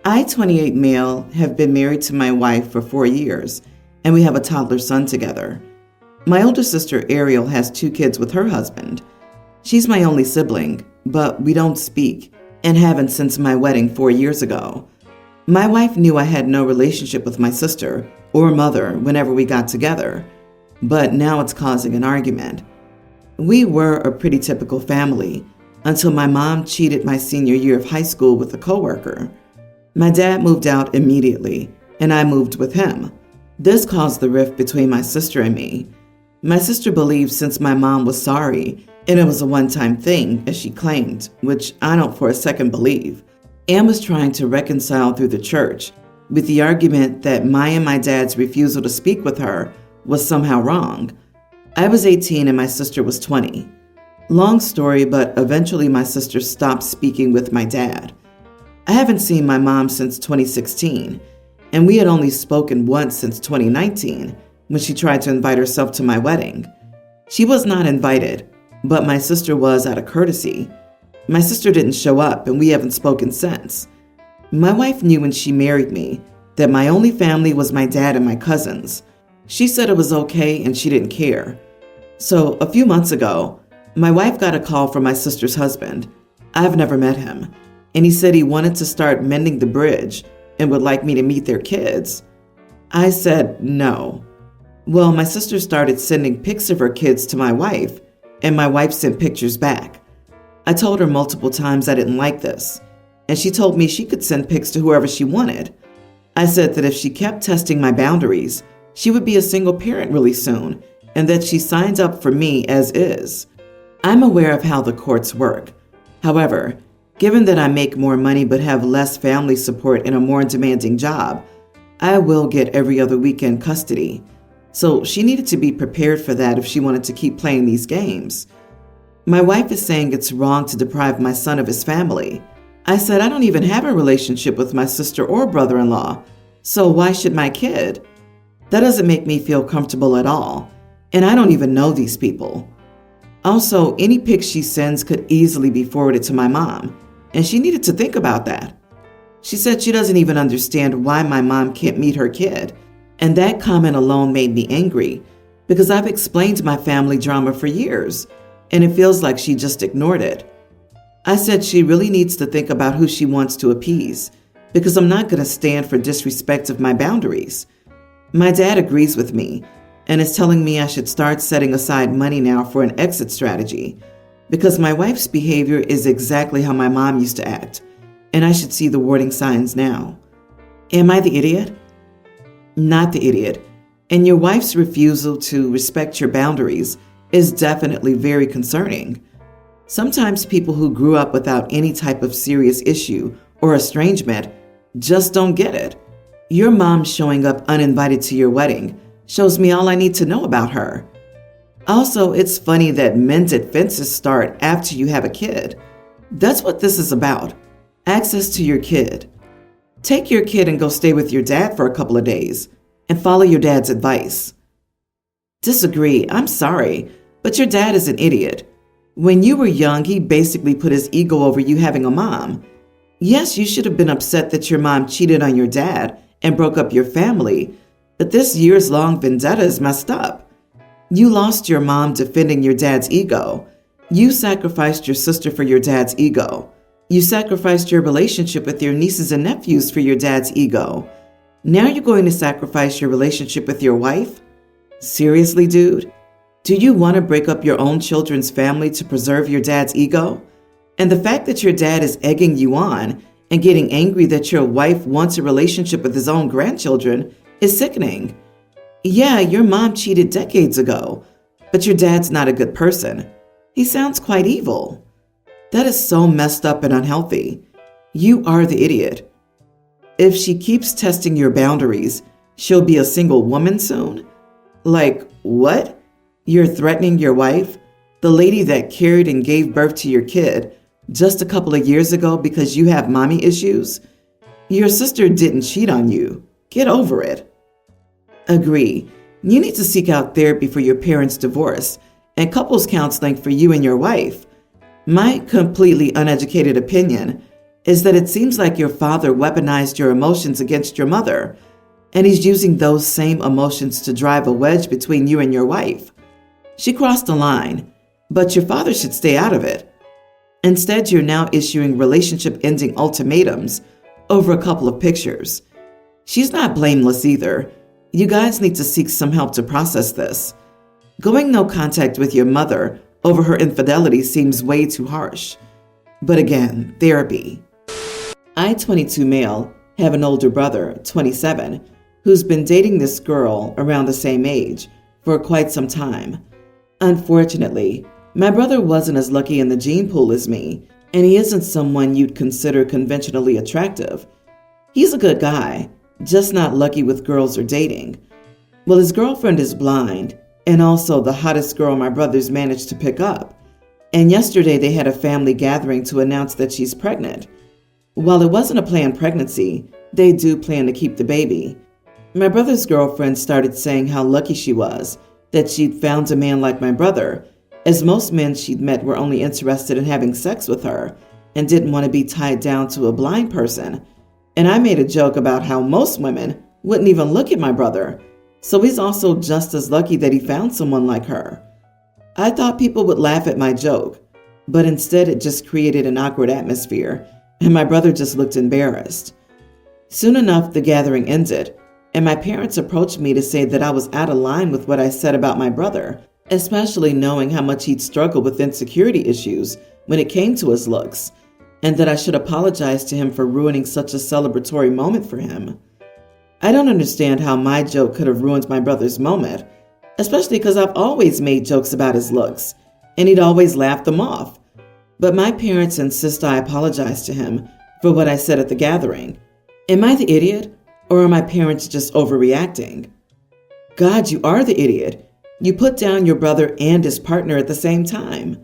I, 28 male, have been married to my wife for 4 years, and we have a toddler son together. My older sister, Ariel, has 2 kids with her husband. She's my only sibling, but we don't speak and haven't since my wedding 4 years ago. My wife knew I had no relationship with my sister or mother whenever we got together, but now it's causing an argument. We were a pretty typical family until my mom cheated my senior year of high school with a coworker. My dad moved out immediately, and I moved with him. This caused the rift between my sister and me. My sister believed since my mom was sorry and it was a one-time thing, as she claimed, which I don't for a second believe, and was trying to reconcile through the church with the argument that my and my dad's refusal to speak with her was somehow wrong. I was 18 and my sister was 20. Long story, but eventually my sister stopped speaking with my dad. I haven't seen my mom since 2016, and we had only spoken once since 2019 when she tried to invite herself to my wedding. She was not invited, but my sister was out of courtesy. My sister didn't show up, and we haven't spoken since. My wife knew when she married me that my only family was my dad and my cousins. She said it was okay and she didn't care. So a few months ago, my wife got a call from my sister's husband. I've never met him, and he said he wanted to start mending the bridge and would like me to meet their kids. I said no. Well, my sister started sending pics of her kids to my wife, and my wife sent pictures back. I told her multiple times I didn't like this, and she told me she could send pics to whoever she wanted. I said that if she kept testing my boundaries, she would be a single parent really soon, and that she signed up for me as is. I'm aware of how the courts work. However, given that I make more money but have less family support in a more demanding job, I will get every other weekend custody. So she needed to be prepared for that if she wanted to keep playing these games. My wife is saying it's wrong to deprive my son of his family. I said I don't even have a relationship with my sister or brother-in-law, so why should my kid? That doesn't make me feel comfortable at all, and I don't even know these people. Also, any pics she sends could easily be forwarded to my mom, and she needed to think about that. She said she doesn't even understand why my mom can't meet her kid, and that comment alone made me angry because I've explained my family drama for years, and it feels like she just ignored it. I said she really needs to think about who she wants to appease because I'm not going to stand for disrespect of my boundaries. My dad agrees with me and is telling me I should start setting aside money now for an exit strategy because my wife's behavior is exactly how my mom used to act, and I should see the warning signs now. Am I the idiot? Not the idiot, and your wife's refusal to respect your boundaries is definitely very concerning. Sometimes people who grew up without any type of serious issue or estrangement just don't get it. Your mom showing up uninvited to your wedding shows me all I need to know about her. Also, it's funny that mended fences start after you have a kid. That's what this is about. Access to your kid. Take your kid and go stay with your dad for a couple of days and follow your dad's advice. Disagree, I'm sorry, but your dad is an idiot. When you were young, he basically put his ego over you having a mom. Yes, you should have been upset that your mom cheated on your dad and broke up your family, but this years-long vendetta is messed up. You lost your mom defending your dad's ego. You sacrificed your sister for your dad's ego. You sacrificed your relationship with your nieces and nephews for your dad's ego. Now you're going to sacrifice your relationship with your wife? Seriously, dude? Do you want to break up your own children's family to preserve your dad's ego? And the fact that your dad is egging you on and getting angry that your wife wants a relationship with his own grandchildren is sickening. Yeah, your mom cheated decades ago, but your dad's not a good person. He sounds quite evil. That is so messed up and unhealthy. You are the idiot. If she keeps testing your boundaries, she'll be a single woman soon? Like, what? You're threatening your wife, the lady that carried and gave birth to your kid, just a couple of years ago because you have mommy issues? Your sister didn't cheat on you. Get over it. Agree. You need to seek out therapy for your parents' divorce and couples counseling for you and your wife. My completely uneducated opinion is that it seems like your father weaponized your emotions against your mother, and he's using those same emotions to drive a wedge between you and your wife. She crossed the line, but your father should stay out of it. Instead, you're now issuing relationship-ending ultimatums over a couple of pictures. She's not blameless either. You guys need to seek some help to process this. Going no contact with your mother over her infidelity seems way too harsh. But again, therapy. I, 22 male, have an older brother, 27, who's been dating this girl around the same age for quite some time. Unfortunately, my brother wasn't as lucky in the gene pool as me, and he isn't someone you'd consider conventionally attractive. He's a good guy, just not lucky with girls or dating. Well, his girlfriend is blind, and also the hottest girl my brother's managed to pick up. And yesterday they had a family gathering to announce that she's pregnant. While it wasn't a planned pregnancy, they do plan to keep the baby. My brother's girlfriend started saying how lucky she was that she'd found a man like my brother, as most men she'd met were only interested in having sex with her and didn't want to be tied down to a blind person. And I made a joke about how most women wouldn't even look at my brother, so he's also just as lucky that he found someone like her. I thought people would laugh at my joke, but instead it just created an awkward atmosphere, and my brother just looked embarrassed. Soon enough, the gathering ended, and my parents approached me to say that I was out of line with what I said about my brother, especially knowing how much he'd struggled with insecurity issues when it came to his looks, and that I should apologize to him for ruining such a celebratory moment for him. I don't understand how my joke could have ruined my brother's moment, especially because I've always made jokes about his looks, and he'd always laughed them off. But my parents insist I apologize to him for what I said at the gathering. Am I the idiot, or are my parents just overreacting? God, you are the idiot. You put down your brother and his partner at the same time.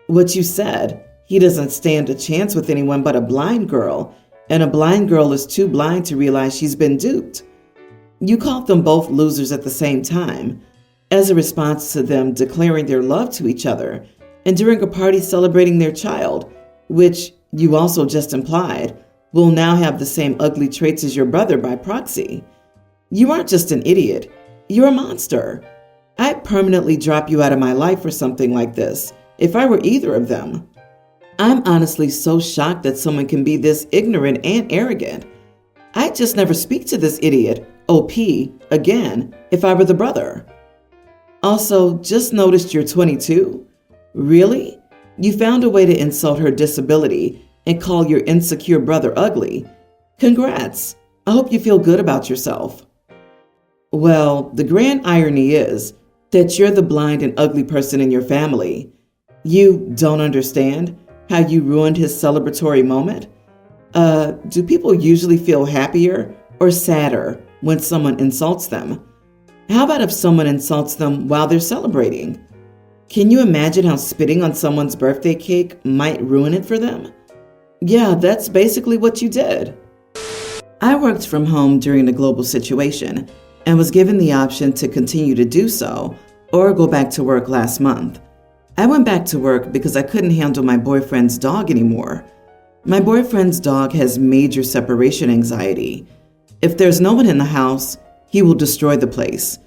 What you said, he doesn't stand a chance with anyone but a blind girl, and a blind girl is too blind to realize she's been duped. You called them both losers at the same time, as a response to them declaring their love to each other and during a party celebrating their child, which you also just implied will now have the same ugly traits as your brother by proxy. You aren't just an idiot, you're a monster. I'd permanently drop you out of my life for something like this, if I were either of them. I'm honestly so shocked that someone can be this ignorant and arrogant. I'd just never speak to this idiot, OP, again, if I were the brother. Also, just noticed you're 22? Really? You found a way to insult her disability and call your insecure brother ugly. Congrats. I hope you feel good about yourself. Well, the grand irony is that you're the blind and ugly person in your family. You don't understand how you ruined his celebratory moment? Do people usually feel happier or sadder when someone insults them? How about if someone insults them while they're celebrating? Can you imagine how spitting on someone's birthday cake might ruin it for them? Yeah, that's basically what you did. I worked from home during the global situation and was given the option to continue to do so or go back to work last month. I went back to work because I couldn't handle my boyfriend's dog anymore. My boyfriend's dog has major separation anxiety. If there's no one in the house, he will destroy the place.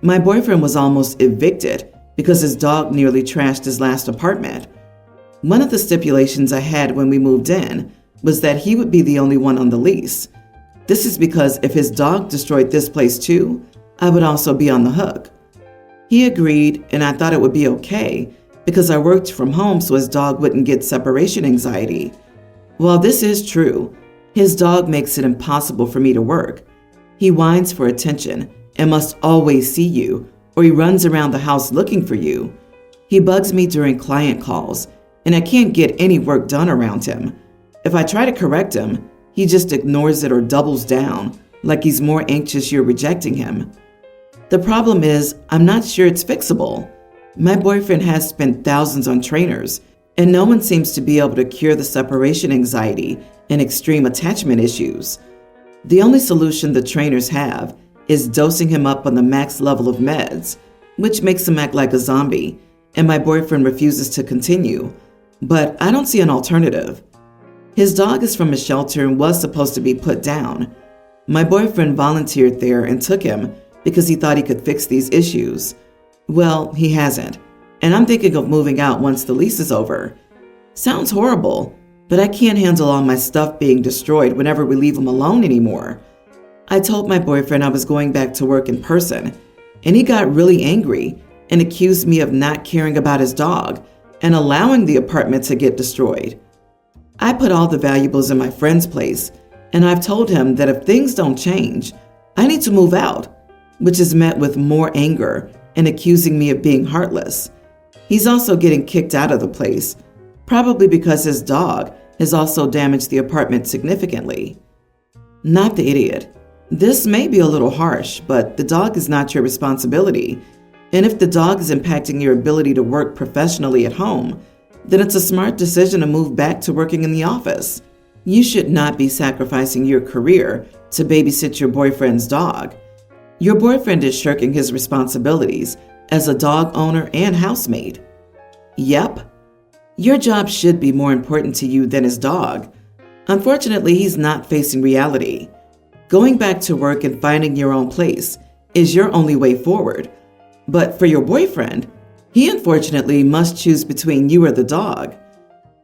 My boyfriend was almost evicted because his dog nearly trashed his last apartment. One of the stipulations I had when we moved in was that he would be the only one on the lease. This is because if his dog destroyed this place too, I would also be on the hook. He agreed, and I thought it would be okay because I worked from home so his dog wouldn't get separation anxiety. While this is true, his dog makes it impossible for me to work. He whines for attention and must always see you, or he runs around the house looking for you. He bugs me during client calls, and I can't get any work done around him. If I try to correct him, he just ignores it or doubles down, like he's more anxious you're rejecting him. The problem is, I'm not sure it's fixable. My boyfriend has spent thousands on trainers, and no one seems to be able to cure the separation anxiety and extreme attachment issues. The only solution the trainers have is dosing him up on the max level of meds, which makes him act like a zombie, and my boyfriend refuses to continue. But I don't see an alternative. His dog is from a shelter and was supposed to be put down. My boyfriend volunteered there and took him because he thought he could fix these issues. Well, he hasn't, and I'm thinking of moving out once the lease is over. Sounds horrible, but I can't handle all my stuff being destroyed whenever we leave him alone anymore. I told my boyfriend I was going back to work in person, and he got really angry and accused me of not caring about his dog and allowing the apartment to get destroyed. I put all the valuables in my friend's place, and I've told him that if things don't change, I need to move out, which is met with more anger and accusing me of being heartless. He's also getting kicked out of the place, probably because his dog has also damaged the apartment significantly. Not the idiot. This may be a little harsh, but the dog is not your responsibility. And if the dog is impacting your ability to work professionally at home, then it's a smart decision to move back to working in the office. You should not be sacrificing your career to babysit your boyfriend's dog. Your boyfriend is shirking his responsibilities as a dog owner and housemate. Yep, your job should be more important to you than his dog. Unfortunately, he's not facing reality. Going back to work and finding your own place is your only way forward. But for your boyfriend, he unfortunately must choose between you or the dog.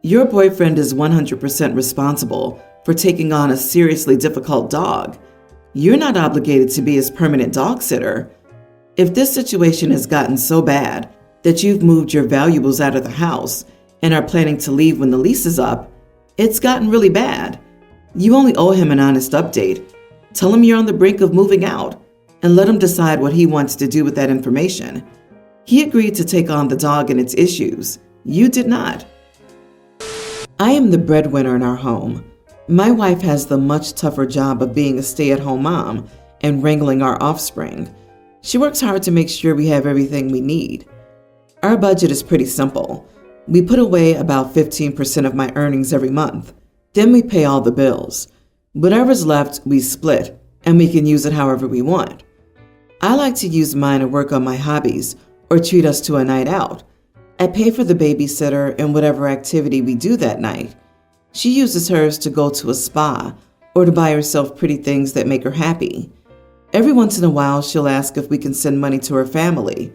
Your boyfriend is 100% responsible for taking on a seriously difficult dog. You're not obligated to be his permanent dog sitter. If this situation has gotten so bad that you've moved your valuables out of the house and are planning to leave when the lease is up, it's gotten really bad. You only owe him an honest update. Tell him you're on the brink of moving out and let him decide what he wants to do with that information. He agreed to take on the dog and its issues. You did not. I am the breadwinner in our home. My wife has the much tougher job of being a stay-at-home mom and wrangling our offspring. She works hard to make sure we have everything we need. Our budget is pretty simple. We put away about 15% of my earnings every month. Then we pay all the bills. Whatever's left, we split, and we can use it however we want. I like to use mine to work on my hobbies or treat us to a night out. I pay for the babysitter and whatever activity we do that night. She uses hers to go to a spa or to buy herself pretty things that make her happy. Every once in a while, she'll ask if we can send money to her family.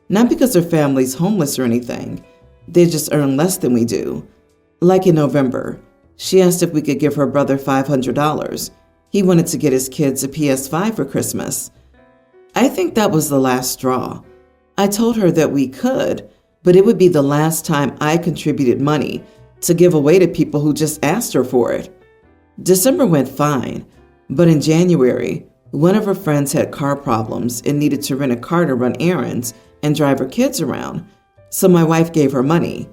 Not because her family's homeless or anything. They just earn less than we do. Like in November, she asked if we could give her brother $500. He wanted to get his kids a PS5 for Christmas. I think that was the last straw. I told her that we could, but it would be the last time I contributed money to give away to people who just asked her for it. December went fine, but in January, one of her friends had car problems and needed to rent a car to run errands and drive her kids around, so my wife gave her money.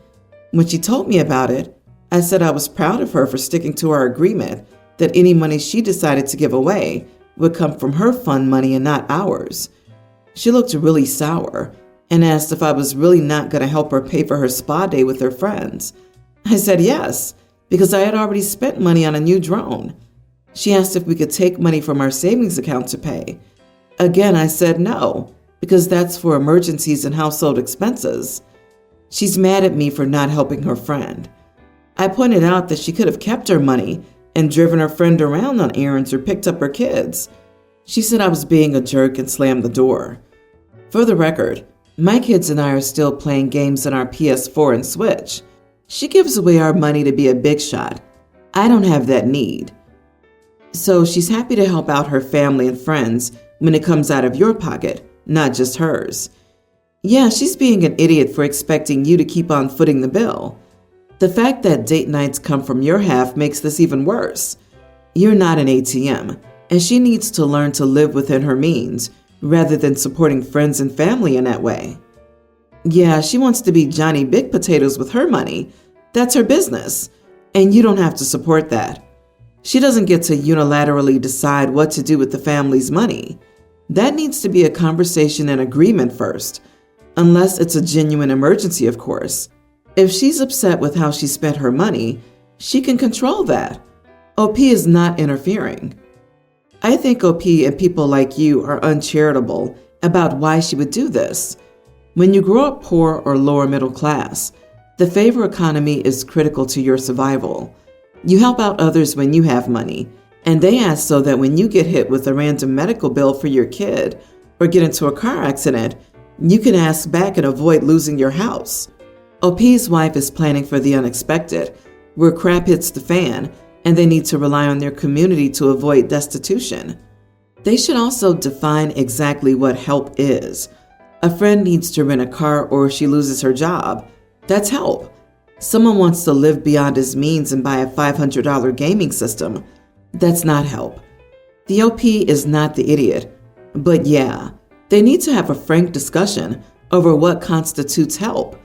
When she told me about it, I said I was proud of her for sticking to our agreement that any money she decided to give away would come from her fund money and not ours. She looked really sour and asked if I was really not going to help her pay for her spa day with her friends. I said yes, because I had already spent money on a new drone. She asked if we could take money from our savings account to pay. Again, I said no, because that's for emergencies and household expenses. She's mad at me for not helping her friend. I pointed out that she could have kept her money and driven her friend around on errands or picked up her kids. She said I was being a jerk and slammed the door. For the record, my kids and I are still playing games on our PS4 and Switch. She gives away our money to be a big shot. I don't have that need. So she's happy to help out her family and friends when it comes out of your pocket, not just hers. Yeah, she's being an idiot for expecting you to keep on footing the bill. The fact that date nights come from your half makes this even worse. You're not an ATM, and she needs to learn to live within her means rather than supporting friends and family in that way. Yeah, she wants to be Johnny Big Potatoes with her money. That's her business, and you don't have to support that. She doesn't get to unilaterally decide what to do with the family's money. That needs to be a conversation and agreement first, unless it's a genuine emergency, of course. If she's upset with how she spent her money, she can control that. OP is not interfering. I think OP and people like you are uncharitable about why she would do this. When you grow up poor or lower middle class, the favor economy is critical to your survival. You help out others when you have money, and they ask so that when you get hit with a random medical bill for your kid or get into a car accident, you can ask back and avoid losing your house. OP's wife is planning for the unexpected, where crap hits the fan and they need to rely on their community to avoid destitution. They should also define exactly what help is. A friend needs to rent a car or she loses her job. That's help. Someone wants to live beyond his means and buy a $500 gaming system. That's not help. The OP is not the idiot. But yeah, they need to have a frank discussion over what constitutes help,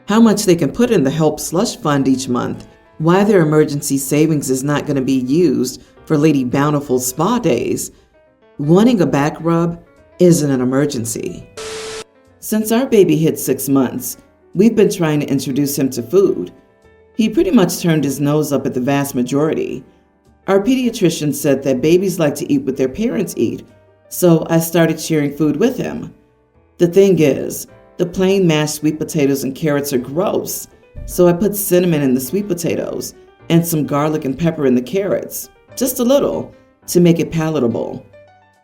how much they can put in the help slush fund each month, why their emergency savings is not going to be used for Lady Bountiful's spa days. Wanting a back rub isn't an emergency. Since our baby hit 6 months, we've been trying to introduce him to food. He pretty much turned his nose up at the vast majority. Our pediatrician said that babies like to eat what their parents eat, so I started sharing food with him. The thing is, the plain mashed sweet potatoes and carrots are gross, so I put cinnamon in the sweet potatoes and some garlic and pepper in the carrots, just a little, to make it palatable.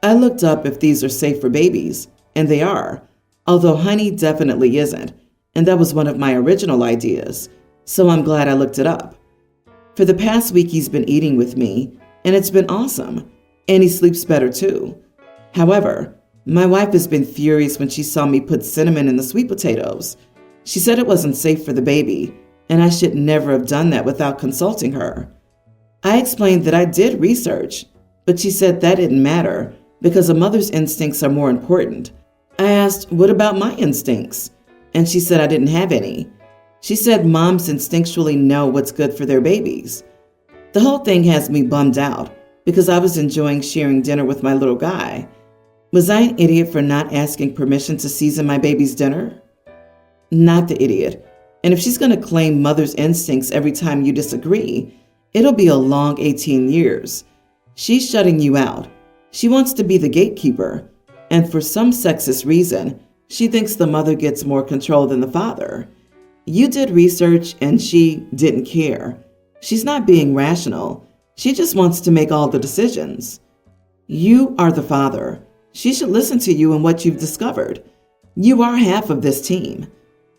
I looked up if these are safe for babies, and they are, although honey definitely isn't, and that was one of my original ideas, so I'm glad I looked it up. For the past week, he's been eating with me, and it's been awesome, and he sleeps better too. However, my wife has been furious when she saw me put cinnamon in the sweet potatoes. She said it wasn't safe for the baby, and I should never have done that without consulting her. I explained that I did research, but she said that didn't matter because a mother's instincts are more important. I asked, what about my instincts? And she said I didn't have any. She said moms instinctually know what's good for their babies. The whole thing has me bummed out because I was enjoying sharing dinner with my little guy. Was I an idiot for not asking permission to season my baby's dinner? Not the idiot. And if she's going to claim mother's instincts every time you disagree, it'll be a long 18 years. She's shutting you out. She wants to be the gatekeeper. And for some sexist reason, she thinks the mother gets more control than the father. You did research and she didn't care. She's not being rational. She just wants to make all the decisions. You are the father. She should listen to you and what you've discovered. You are half of this team.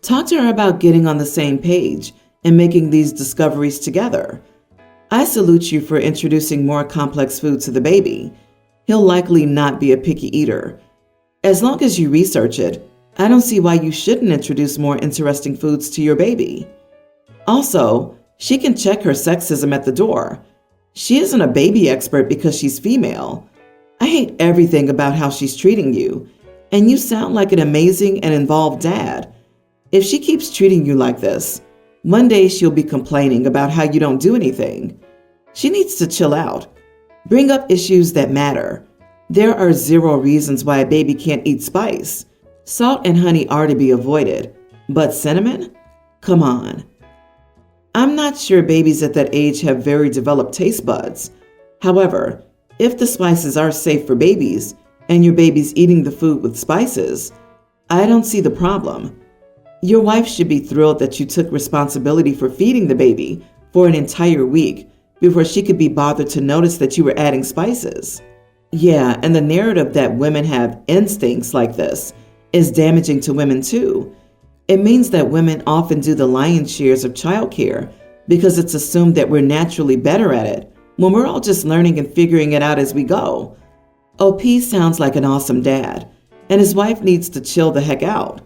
Talk to her about getting on the same page and making these discoveries together. I salute you for introducing more complex food to the baby. He'll likely not be a picky eater. As long as you research it, I don't see why you shouldn't introduce more interesting foods to your baby. Also, she can check her sexism at the door. She isn't a baby expert because she's female. I hate everything about how she's treating you, and you sound like an amazing and involved dad. If she keeps treating you like this, one day she'll be complaining about how you don't do anything. She needs to chill out. Bring up issues that matter. There are 0 reasons why a baby can't eat spice. Salt and honey are to be avoided, but cinnamon? Come on. I'm not sure babies at that age have very developed taste buds. However, if the spices are safe for babies and your baby's eating the food with spices, I don't see the problem. Your wife should be thrilled that you took responsibility for feeding the baby for an entire week before she could be bothered to notice that you were adding spices. Yeah, and the narrative that women have instincts like this is damaging to women too. It means that women often do the lion's shares of childcare because it's assumed that we're naturally better at it when we're all just learning and figuring it out as we go. OP sounds like an awesome dad, and his wife needs to chill the heck out.